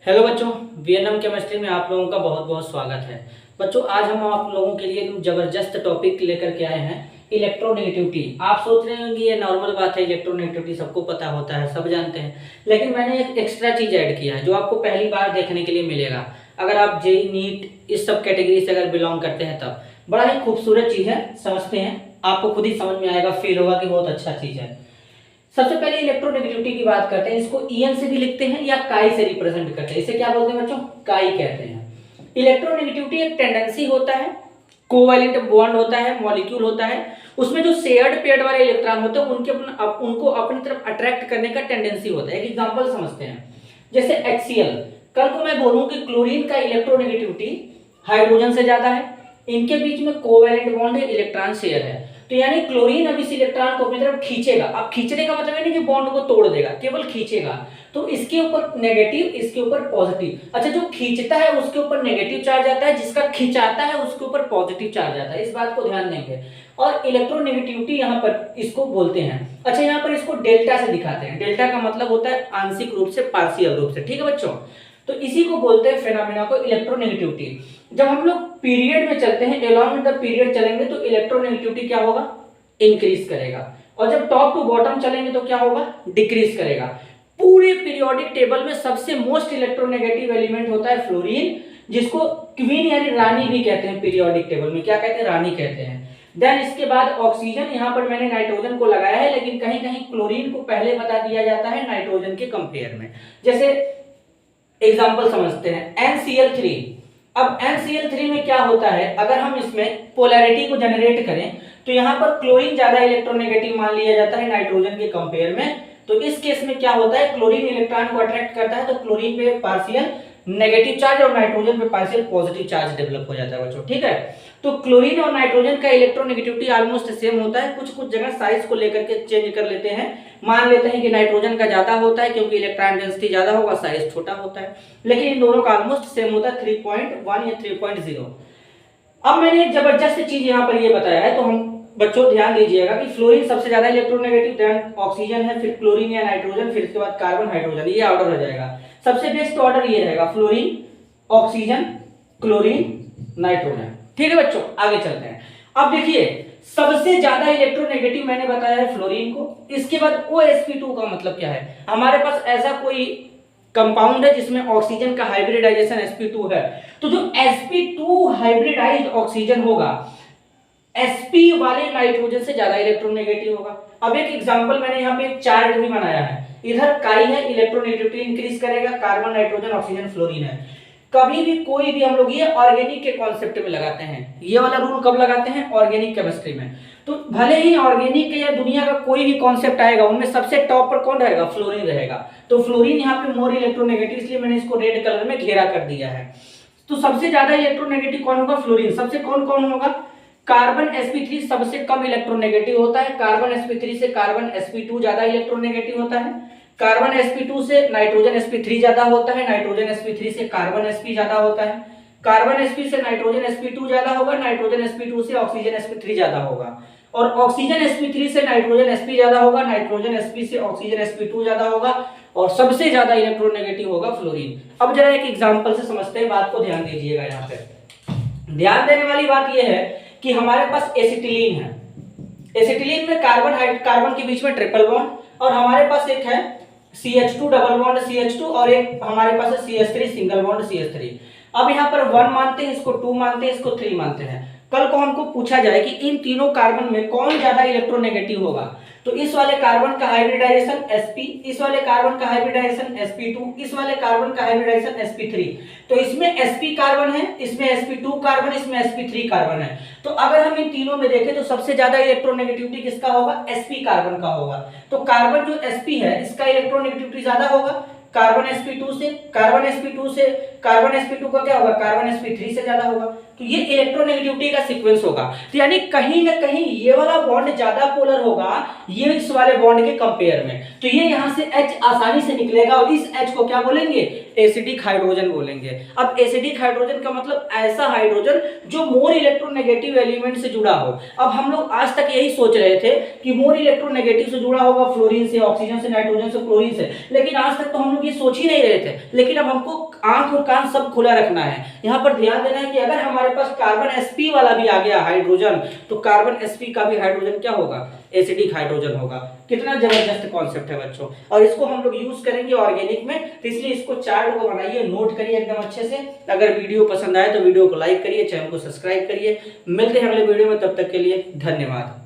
Hello बच्चों, VNM chemistry में आप लोगों का बहुत बहुत स्वागत है। बच्चों, आज हम आप लोगों के लिए एक जबरदस्त टॉपिक लेकर के आए हैं, इलेक्ट्रोनेगेटिविटी। आप सोच रहे होंगे ये नॉर्मल बात है, इलेक्ट्रोनेगेटिविटी सबको पता होता है, सब जानते हैं। लेकिन मैंने एक एक्स्ट्रा चीज ऐड किया है जो आपको पहली बार देखने के लिए मिलेगा। अगर आप जेई नीट इस सब कैटेगरी से अगर बिलोंग करते हैं तब बड़ा ही खूबसूरत चीज है, समझते हैं, आपको खुद ही समझ में आएगा, फील होगा कि बहुत अच्छा चीज है। सबसे पहले इलेक्ट्रोनेगेटिविटी की बात करते हैं। इसको ईएन से भी लिखते हैं या काई से रिप्रेजेंट करते हैं। इसे क्या बोलते हैं बच्चों? काई कहते हैं। इलेक्ट्रोनेगेटिविटी एक टेंडेंसी होता है, कोवैलेंट बॉन्ड होता है, मॉलिक्यूल होता है, उसमें जो शेयर्ड पेयर वाले इलेक्ट्रॉन होते हैं उनको अपनी तरफ अट्रैक्ट करने का टेंडेंसी होता है। एक एग्जांपल समझते हैं, जैसे HCl। कल को मैं बोलूं कि क्लोरीन का इलेक्ट्रोनेगेटिविटी हाइड्रोजन से ज्यादा है, इनके बीच में कोवैलेंट बॉन्ड है, इलेक्ट्रॉन शेयर है, तो यानी क्लोरीन अब इस इलेक्ट्रॉन को अपनी तरफ खींचेगा। अब खींचने का मतलब नहीं कि बॉन्ड को तोड़ देगा, केवल खींचेगा। तो इसके ऊपर नेगेटिव, इसके ऊपर पॉजिटिव। अच्छा, जो खींचता है उसके ऊपर नेगेटिव चार्ज आता है, जिसका खिंचाता है उसके ऊपर पॉजिटिव चार्ज आता है। इस बात को ध्यान देंगे। और इलेक्ट्रोनेगेटिविटी यहाँ पर इसको बोलते हैं। अच्छा, यहाँ पर इसको डेल्टा से दिखाते हैं। डेल्टा का मतलब होता है आंशिक रूप से, पार्शियल रूप से। ठीक है बच्चों, तो इसी को बोलते हैं फेनोमेना को, इलेक्ट्रोनेगेटिविटी। जब हम लोग पीरियड में चलते हैं, अलोंग द पीरियड चलेंगे तो इलेक्ट्रोनेगेटिविटी क्या होगा? इंक्रीज करेगा। और जब टॉप टू बॉटम चलेंगे तो क्या होगा? डिक्रीज करेगा। पूरे पीरियोडिक टेबल में सबसे मोस्ट इलेक्ट्रोनेगेटिव एलिमेंट होता है फ्लोरीन, जिसको क्वीन यानी रानी भी कहते हैं। पीरियोडिक टेबल में क्या कहते हैं? रानी कहते हैं। देन इसके बाद ऑक्सीजन। यहाँ पर मैंने नाइट्रोजन को लगाया है, लेकिन कहीं कहीं क्लोरीन को पहले बता दिया जाता है नाइट्रोजन के कंपेयर में। जैसे एग्जाम्पल समझते हैं, NCl3। अब NCl3 में क्या होता है, अगर हम इसमें पोलैरिटी को जनरेट करें तो यहाँ पर क्लोरीन ज्यादा इलेक्ट्रोनेगेटिव मान लिया जाता है नाइट्रोजन के कंपेयर में। तो इस केस में क्या होता है, क्लोरीन इलेक्ट्रॉन को अट्रैक्ट करता है, तो क्लोरीन पे पार्शियल नेगेटिव चार्ज और नाइट्रोजन पे पार्शियल पॉजिटिव चार्ज डेवलप हो जाता है बच्चों। ठीक है, तो क्लोरीन और नाइट्रोजन का इलेक्ट्रोनेगेटिविटी ऑलमोस्ट सेम होता है। कुछ कुछ जगह साइज को लेकर के चेंज कर लेते हैं। मान लेते हैं कि नाइट्रोजन का ज्यादा होता है क्योंकि इलेक्ट्रॉन डेंसिटी ज्यादा होगा, साइज छोटा होता है, लेकिन इन दोनों का ऑलमोस्ट सेम होता है, 3.1 या 3.0। अब मैंने एक जबरदस्त चीज यहाँ पर ये बताया है, तो हम बच्चों ध्यान दीजिएगा कि फ्लोरीन सबसे ज्यादा इलेक्ट्रोनेगेटिव, देन ऑक्सीजन है, फिर क्लोरीन या नाइट्रोजन, फिर इसके बाद कार्बन, हाइड्रोजन। ये ऑर्डर हो जाएगा। सबसे बेस्ट ऑर्डर ये रहेगा, फ्लोरीन, ऑक्सीजन, क्लोरीन, नाइट्रोजन। ठीक है बच्चों, आगे चलते हैं। अब देखिए, सबसे ज्यादा इलेक्ट्रोनेगेटिव मैंने बताया है फ्लोरीन को। इसके बाद OsP2 का मतलब क्या है? हमारे पास ऐसा कोई कंपाउंड है जिसमें ऑक्सीजन का हाइब्रिडाइजेशन sp2 है, तो जो sp2 हाइब्रिडाइज्ड ऑक्सीजन होगा, sp वाले नाइट्रोजन से ज्यादा इलेक्ट्रोनेगेटिव होगा। अब एक एग्जांपल मैंने यहाँ पे एक चार्ट भी बनाया है। इधर काई है, इलेक्ट्रोनेगेटिविटी इंक्रीज करेगा, कार्बन, नाइट्रोजन, ऑक्सीजन, फ्लोरीन है। कभी भी कोई भी हम लोग ये ऑर्गेनिक के कॉन्सेप्ट में लगाते हैं। ये वाला रूल कब लगाते हैं? ऑर्गेनिक केमिस्ट्री में। तो भले ही ऑर्गेनिक या दुनिया का कोई भी कॉन्सेप्ट आएगा, उनमें सबसे टॉप पर कौन रहेगा? फ्लोरीन रहेगा। तो फ्लोरीन यहाँ पे मोर इलेक्ट्रोनेगेटिव, इसलिए मैंने इसको रेड कलर में घेरा कर दिया है। तो सबसे ज्यादा इलेक्ट्रोनेगेटिव कौन होगा? फ्लोरीन। सबसे कौन कौन होगा? कार्बन sp3 सबसे कम इलेक्ट्रोनेगेटिव होता है। कार्बन sp3 से कार्बन sp2 ज्यादा इलेक्ट्रोनेगेटिव होता है। कार्बन sp2 से नाइट्रोजन sp3 ज्यादा होता है। नाइट्रोजन sp3 से कार्बन sp ज्यादा होता है। कार्बन sp से नाइट्रोजन sp2 ज्यादा होगा। नाइट्रोजन sp2 से ऑक्सीजन sp3 ज्यादा होगा। और ऑक्सीजन sp3 से नाइट्रोजन sp ज्यादा होगा। नाइट्रोजन sp से ऑक्सीजन sp2 ज्यादा होगा। और सबसे ज्यादा इलेक्ट्रोनेगेटिव होगा फ्लोरीन। अब जरा एक एग्जांपल से समझते हैं, बात को ध्यान दीजिएगा। यहाँ पे ध्यान देने वाली बात यह है कि हमारे पास एसिटिलीन है। एसिटिलीन में कार्बन के बीच में ट्रिपल बॉन्ड, और हमारे पास एक है CH2 डबल बॉन्ड CH2, और एक हमारे पास है CH3 सिंगल बॉन्ड CH3। अब यहाँ पर 1 मानते हैं, इसको 2 मानते हैं, इसको 3 मानते हैं। कल को हमको पूछा जाए कि इन तीनों कार्बन में कौन ज्यादा इलेक्ट्रोनेगेटिव होगा, तो इस वाले कार्बन का हाइब्रिडाइजेशन sp, इस वाले कार्बन का हाइब्रिडाइजेशन sp2, इस वाले कार्बन का हाइब्रिडाइजेशन sp3। तो इसमें sp कार्बन है, इसमें sp2 कार्बन, इसमें sp3 कार्बन है। तो अगर हम इन तीनों में देखें तो सबसे ज्यादा इलेक्ट्रोनेगेटिविटी किसका होगा? sp कार्बन का होगा। तो कार्बन जो sp है, इसका इलेक्ट्रोनेगेटिविटी ज्यादा होगा कार्बन sp2 से। कार्बन sp2 से कार्बन sp2 का क्या होगा? कार्बन sp3 से ज्यादा होगा। तो ये इलेक्ट्रोनेगेटिविटी का सीक्वेंस होगा। तो यानी कहीं ना कहीं ये वाला बॉन्ड ज्यादा पोलर होगा ये इस वाले बॉन्ड के कंपेयर में। तो ये यहाँ से H आसानी से निकलेगा, और इस H को क्या बोलेंगे? एसिडिक हाइड्रोजन बोलेंगे। अब एसिडिक हाइड्रोजन का मतलब ऐसा हाइड्रोजन जो मोर इलेक्ट्रोनेगेटिव एलिमेंट से जुड़ा हो। अब हम लोग आज तक यही सोच रहे थे कि मोर इलेक्ट्रोनेगेटिव से जुड़ा होगा फ्लोरीन से, ऑक्सीजन से, नाइट्रोजन से, क्लोरीन से, लेकिन आज तक तो हम लोग ये सोच ही नहीं रहे थे। लेकिन अब हमको आंख और कान सब खुला रखना है। यहाँ पर ध्यान देना है कि अगर हमारे पास कार्बन sp वाला भी आ गया हाइड्रोजन, तो कार्बन sp का भी हाइड्रोजन क्या होगा, एसिडिक हाइड्रोजन होगा। कितना जबरदस्त कॉन्सेप्ट है बच्चों, और इसको हम लोग यूज करेंगे ऑर्गेनिक में, तो इसलिए इसको चार्ट को बनाइए, नोट करिए एकदम अच्छे से। अगर वीडियो पसंद आए तो वीडियो को लाइक करिए, चैनल को सब्सक्राइब करिए। मिलते हैं अगले वीडियो में, तब तक के लिए धन्यवाद।